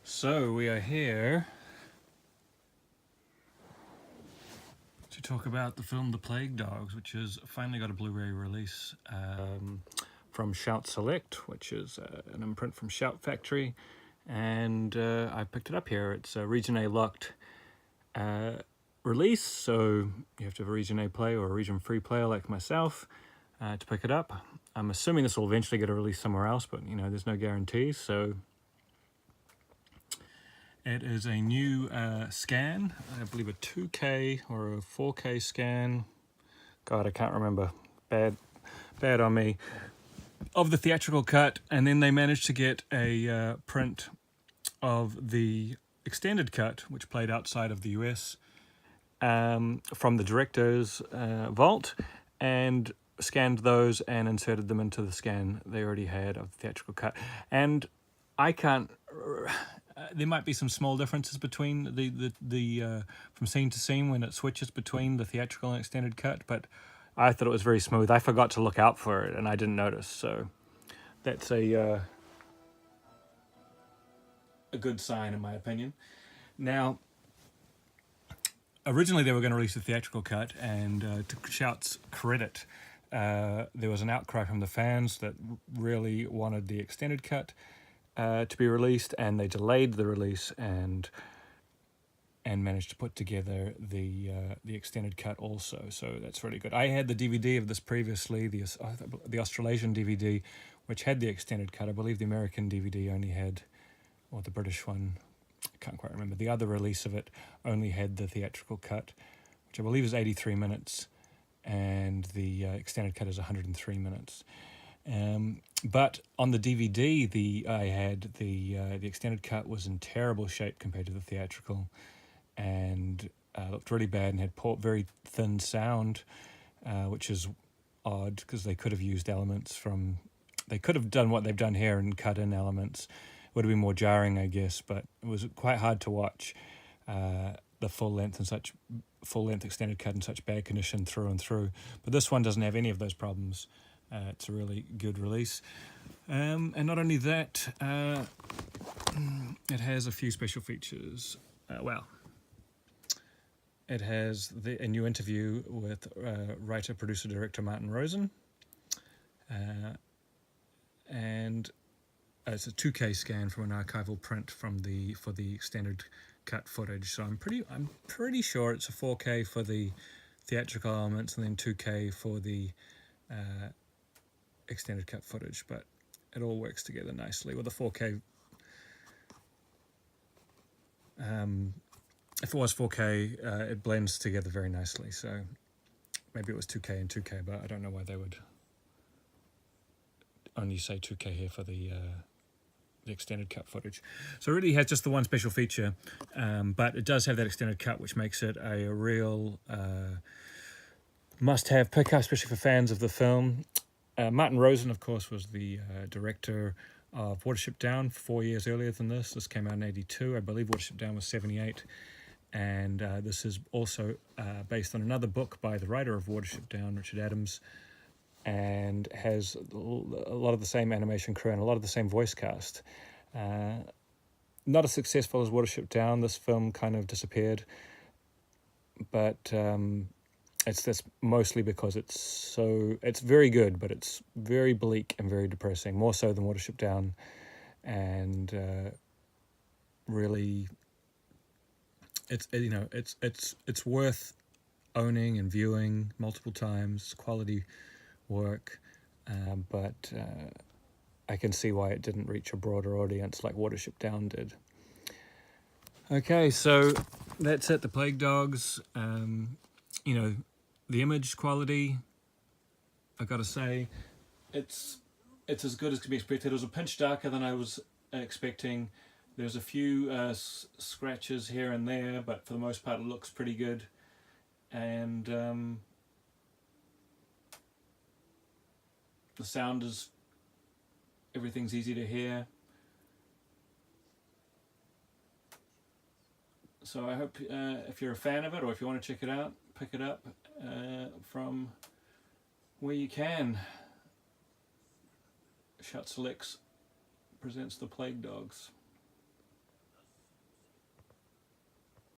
So we are here to talk about the film The Plague Dogs, which has finally got a Blu-ray release from Shout Select, which is an imprint from Shout Factory, and I picked it up here. It's a Region A locked release, so you have to have a Region A player or a Region Free player like myself to pick it up. I'm assuming this will eventually get a release somewhere else, but you know, there's no guarantees, so it is a new scan, I believe a 2K or a 4K scan. God, I can't remember. Bad on me. Of the theatrical cut, and then they managed to get a print of the extended cut, which played outside of the US, from the director's vault, and scanned those and inserted them into the scan they already had of the theatrical cut. And I can't... there might be some small differences between the from scene to scene when it switches between the theatrical and extended cut, but I thought it was very smooth. I forgot to look out for it and I didn't notice, so that's a good sign in my opinion. Now, originally they were going to release the theatrical cut, and to Shout's credit, there was an outcry from the fans that really wanted the extended cut to be released, and they delayed the release and managed to put together the extended cut also. So that's really good. I had the DVD of this previously, the Australasian DVD, which had the extended cut. I believe the American DVD only had, or the British one, I can't quite remember. The other release of it only had the theatrical cut, which I believe is 83 minutes, and the extended cut is 103 minutes. But on the DVD, I had the extended cut was in terrible shape compared to the theatrical, and looked really bad and had very thin sound, which is odd because they could have used elements from. They could have done what they've done here and cut in elements. It would have been more jarring, I guess, but it was quite hard to watch the full length extended cut in such bad condition through and through. But this one doesn't have any of those problems. It's a really good release, and not only that, it has a few special features. It has a new interview with writer, producer, director Martin Rosen, and it's a 2K scan from an archival print for the extended cut footage. So I'm pretty sure it's a 4K for the theatrical elements and then 2K for the extended cut footage, but it all works together nicely. With the 4K, if it was 4K, it blends together very nicely. So maybe it was 2K and 2K, but I don't know why they would only say 2K here for the extended cut footage. So it really has just the one special feature, but it does have that extended cut, which makes it a real must-have pickup, especially for fans of the film. Martin Rosen, of course, was the director of Watership Down 4 years earlier than this. This came out in 82. I believe Watership Down was 78. And this is also based on another book by the writer of Watership Down, Richard Adams, and has a lot of the same animation crew and a lot of the same voice cast. Not as successful as Watership Down. This film kind of disappeared, but that's mostly because it's very good, but it's very bleak and very depressing, more so than Watership Down, and really, it's worth owning and viewing multiple times. It's quality work, but I can see why it didn't reach a broader audience like Watership Down did. Okay, so that's it. The Plague Dogs. The image quality, I gotta say, it's as good as can be expected. It was a pinch darker than I was expecting. There's a few scratches here and there, but for the most part it looks pretty good. And the sound everything's easy to hear. So I hope if you're a fan of it, or if you want to check it out, pick it up from where you can. Shout Selects presents The Plague Dogs.